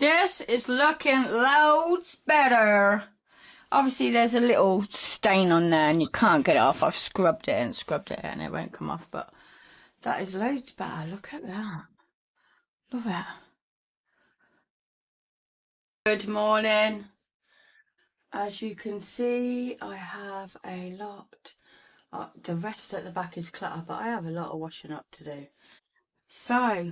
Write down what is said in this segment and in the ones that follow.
This is looking loads better. Obviously there's a little stain on there and you can't get it off. I've scrubbed it and it won't come off, but that is loads better. Look at that. Love it. Good morning. As you can see, I have a lot. The rest at the back is clutter, but I have a lot of washing up to do. So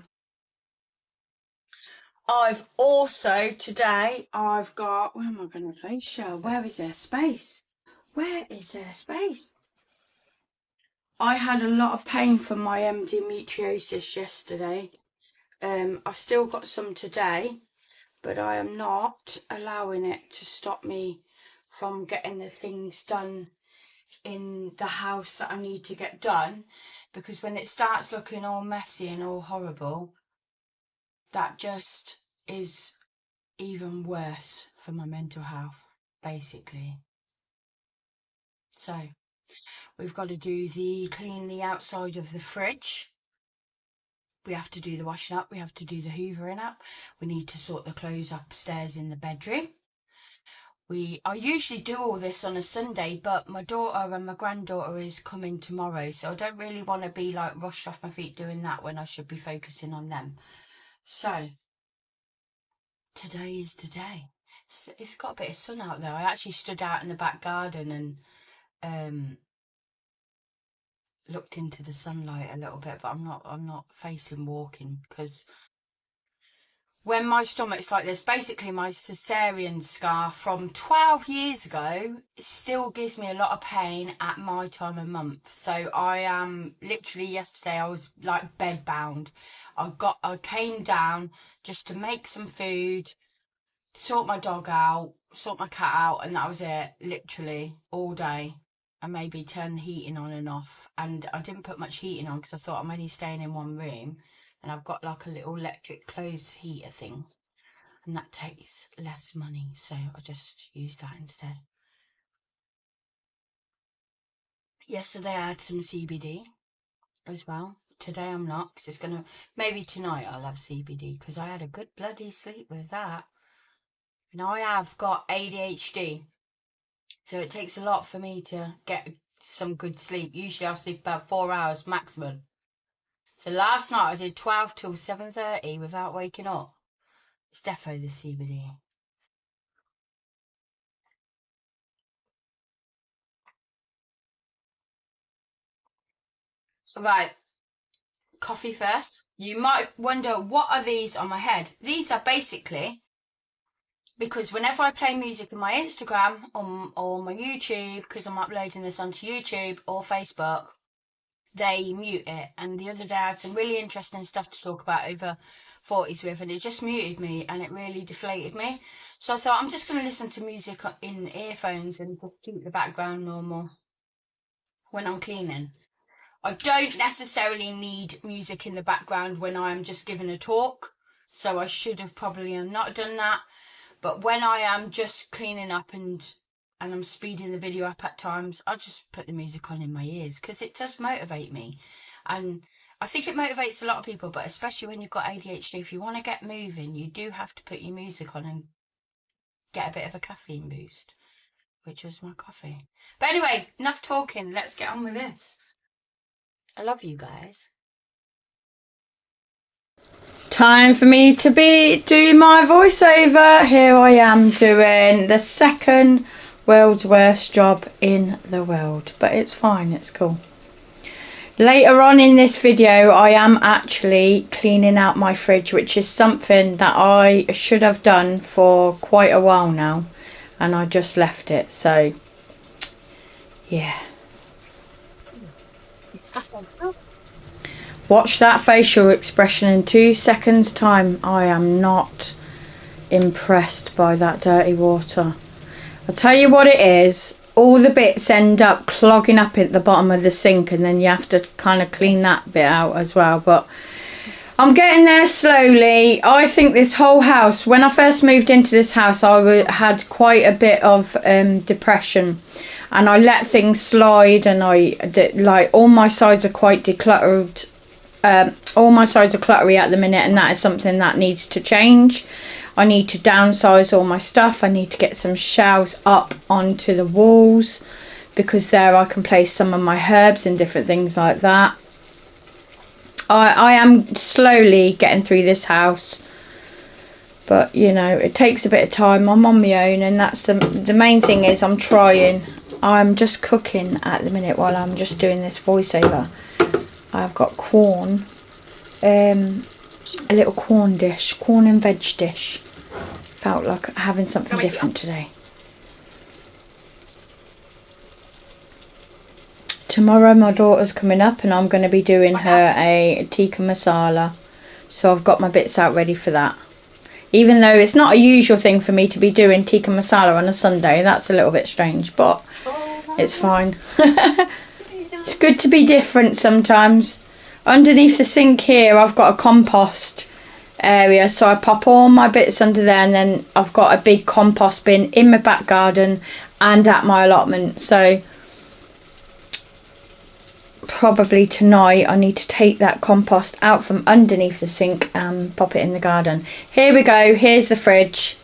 I've also today I've got, where am I going to place Shell? Where is there space? Where is there space? I had a lot of pain from my endometriosis yesterday. I've still got some today, but I am not allowing it to stop me from getting the things done in the house that I need to get done, because when it starts looking all messy and all horrible, that just is even worse for my mental health, basically. So we've got to clean the outside of the fridge. We have to do the washing up. We have to do the hoovering up. We need to sort the clothes upstairs in the bedroom. I usually do all this on a Sunday, but my daughter and my granddaughter is coming tomorrow, so I don't really want to be like rushed off my feet doing that when I should be focusing on them. So today is the day. It's got a bit of sun out there. I actually stood out in the back garden and looked into the sunlight a little bit, but I'm not facing walking, because when my stomach's like this, basically my cesarean scar from 12 years ago still gives me a lot of pain at my time of month. So I am literally, yesterday I was like bed bound. I came down just to make some food, sort my dog out, sort my cat out, and that was it, literally all day. And maybe turn the heating on and off, and I didn't put much heating on because I thought I'm only staying in one room, and I've got like a little electric clothes heater thing, and that takes less money, so I just used that instead. Yesterday I had some CBD as well. Today I'm not, because it's gonna, maybe tonight I'll have CBD, because I had a good bloody sleep with that. Now I have got ADHD, so it takes a lot for me to get some good sleep. Usually I'll sleep about 4 hours maximum. So last night I did 12 till 7:30 without waking up. It's defo the CBD. Right, coffee first. You might wonder, what are these on my head? These are basically because whenever I play music on my Instagram or my YouTube, because I'm uploading this onto YouTube or Facebook, they mute it. And the other day I had some really interesting stuff to talk about over 40s with, and it just muted me and it really deflated me. So I thought I'm just going to listen to music in earphones and just keep the background normal when I'm cleaning. I don't necessarily need music in the background when I'm just giving a talk, so I should have probably not done that. But when I am just cleaning up and I'm speeding the video up at times, I just put the music on in my ears, because it does motivate me. And I think it motivates a lot of people, but especially when you've got ADHD, if you want to get moving, you do have to put your music on and get a bit of a caffeine boost, which was my coffee. But anyway, enough talking. Let's get on with this. I love you guys. Time for me to do my voiceover. Here I am doing the second world's worst job in the world, but it's fine, it's cool. Later on in this video I am actually cleaning out my fridge, which is something that I should have done for quite a while now, and I just left it. So yeah, watch that facial expression in 2 seconds time. I am not impressed by that dirty water. I'll tell you what it is, all the bits end up clogging up at the bottom of the sink, and then you have to kind of clean that bit out as well. But I'm getting there slowly. I think this whole house, when I first moved into this house, I had quite a bit of depression, and I let things slide, and like all my sides are quite decluttered all my sides are cluttery at the minute, and that is something that needs to change. I need to downsize all my stuff. I need to get some shelves up onto the walls, because there I can place some of my herbs and different things like that. I am slowly getting through this house, but you know, it takes a bit of time. I'm on my own, and that's the main thing is I'm trying. I'm just cooking at the minute while I'm just doing this voiceover. I've got corn, a little corn and veg dish. Felt like having something different today. Tomorrow my daughter's coming up, and I'm going to be doing her a tikka masala. So I've got my bits out ready for that. Even though it's not a usual thing for me to be doing tikka masala on a Sunday. That's a little bit strange, but it's fine. It's good to be different sometimes. Underneath the sink here, I've got a compost area, so I pop all my bits under there, and then I've got a big compost bin in my back garden and at my allotment. So probably tonight I need to take that compost out from underneath the sink and pop it in the garden. Here we go. Here's the fridge.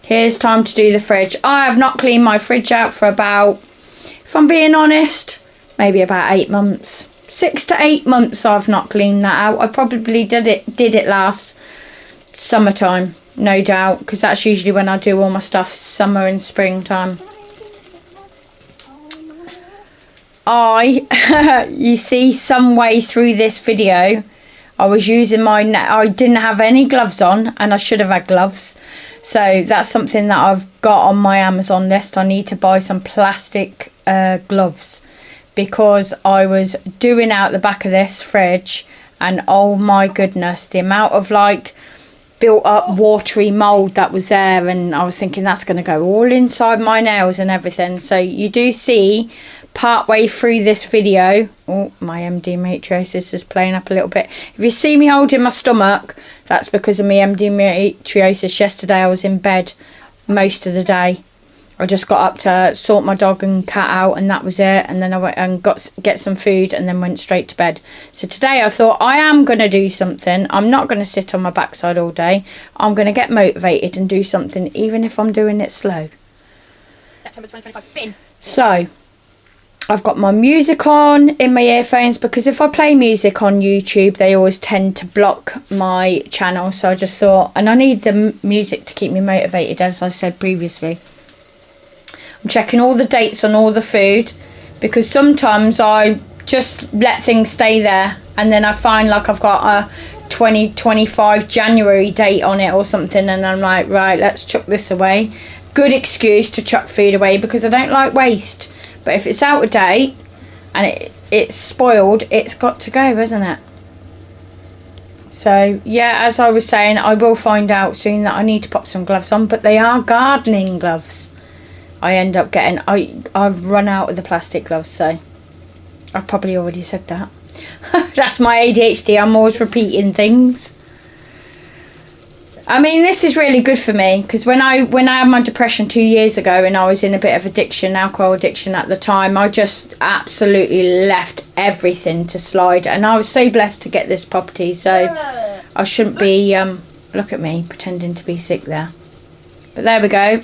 Here's time to do the fridge. I have not cleaned my fridge out for about, if I'm being honest, maybe about 8 months. 6 to 8 months I've not cleaned that out. I probably did it last summertime, no doubt, because that's usually when I do all my stuff, summer and springtime. You see, some way through this video, I was using I didn't have any gloves on, and I should have had gloves. So that's something that I've got on my Amazon list. I need to buy some plastic gloves, because I was doing out the back of this fridge, and oh my goodness, the amount of like built up watery mold that was there, and I was thinking that's going to go all inside my nails and everything. So you do see part way through this video, oh, my endometriosis is playing up a little bit. If you see me holding my stomach, that's because of my endometriosis. Yesterday I was in bed most of the day. I just got up to sort my dog and cat out, and that was it. And then I went and get some food, and then went straight to bed. So today I thought I am going to do something. I'm not going to sit on my backside all day. I'm going to get motivated and do something, even if I'm doing it slow. September 2025 bin. So I've got my music on in my earphones, because if I play music on YouTube, they always tend to block my channel. So I just thought, and I need the music to keep me motivated, as I said previously. I'm checking all the dates on all the food, because sometimes I just let things stay there, and then I find like I've got a 2025 January date on it or something, and I'm like, right, let's chuck this away. Good excuse to chuck food away, because I don't like waste. But if it's out of date and it's spoiled, it's got to go, isn't it? So yeah, as I was saying, I will find out soon that I need to pop some gloves on, but they are gardening gloves. I end up getting, I've run out of the plastic gloves, so I've probably already said that. That's my ADHD, I'm always repeating things. I mean, this is really good for me, because when I had my depression 2 years ago, and I was in a bit of addiction, alcohol addiction at the time, I just absolutely left everything to slide, and I was so blessed to get this property, so I shouldn't be, look at me, pretending to be sick there. But there we go.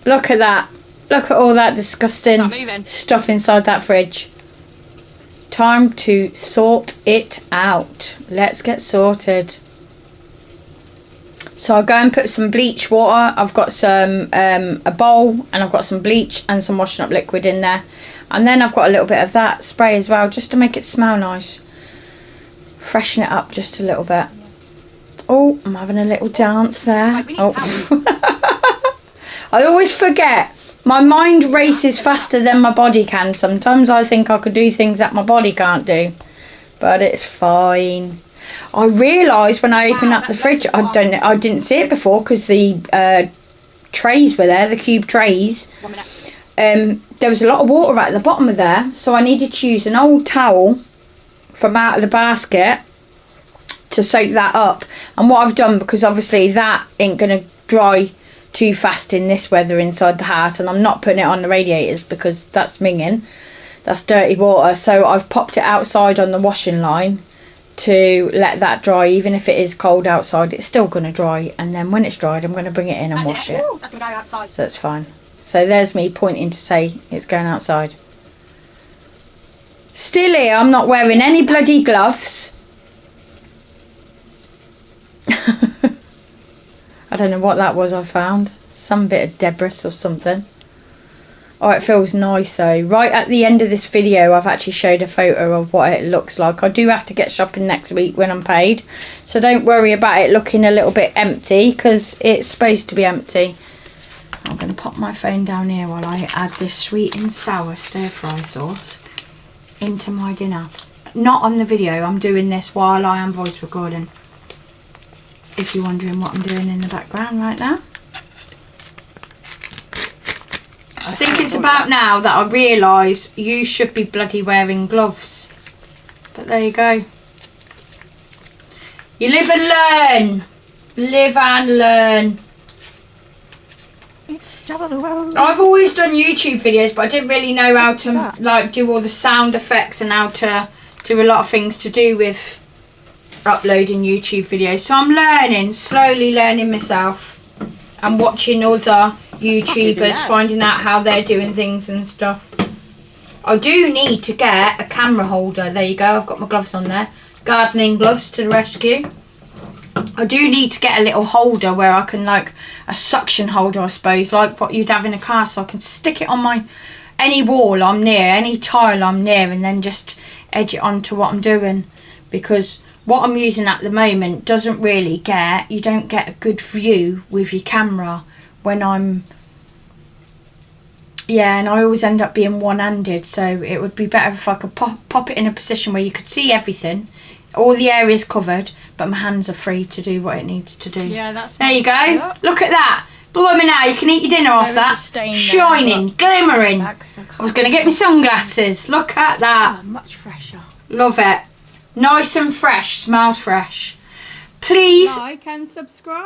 Look at that. Look at all that disgusting stuff inside that fridge. Time to sort it out. Let's get sorted. So I'll go and put some bleach water. I've got some a bowl, and I've got some bleach and some washing up liquid in there. And then I've got a little bit of that spray as well, just to make it smell nice. Freshen it up just a little bit. Oh, I'm having a little dance there. Oh. I always forget. My mind races faster than my body can. Sometimes I think I could do things that my body can't do. But it's fine. I realised when I opened up the fridge, I didn't see it before, because the trays were there, the cube trays. There was a lot of water at the bottom of there, so I needed to use an old towel from out of the basket to soak that up. And what I've done, because obviously that ain't going to dry too fast in this weather inside the house, and I'm not putting it on the radiators because that's minging, that's dirty water, so I've popped it outside on the washing line to let that dry. Even if it is cold outside, it's still going to dry, and then when it's dried, I'm going to bring it in and wash it. Ooh, that's going to go outside. So it's fine. So there's me pointing to say it's going outside. Still here, I'm not wearing any bloody gloves. I don't know what that was I found. Some bit of debris or something. Oh, it feels nice though. Right at the end of this video, I've actually showed a photo of what it looks like. I do have to get shopping next week when I'm paid, so don't worry about it looking a little bit empty, because it's supposed to be empty. I'm going to pop my phone down here while I add this sweet and sour stir fry sauce into my dinner. Not on the video, I'm doing this while I am voice recording, if you're wondering what I'm doing in the background right now. I think it's about now that I realise you should be bloody wearing gloves. But there you go. You live and learn. Live and learn. I've always done YouTube videos, but I didn't really know how to like do all the sound effects and how to do a lot of things to do with uploading YouTube videos. So I'm learning, slowly learning myself. And watching other YouTubers, finding out how they're doing things and stuff. I do need to get a camera holder. There you go, I've got my gloves on there. Gardening gloves to the rescue. I do need to get a little holder where I can, like a suction holder, I suppose, like what you'd have in a car, so I can stick it on my any wall I'm near, any tile I'm near, and then just edge it onto what I'm doing. Because what I'm using at the moment doesn't really you don't get a good view with your camera when I'm, and I always end up being one-handed, so it would be better if I could pop it in a position where you could see everything, all the areas covered, but my hands are free to do what it needs to do. Yeah, that's there you go. Look at that. Blimey now, you can eat your dinner off that. Shining, glimmering. I was going to get my sunglasses. Look at that. Oh, much fresher. Love it. Nice and fresh, smells fresh. Please like and subscribe.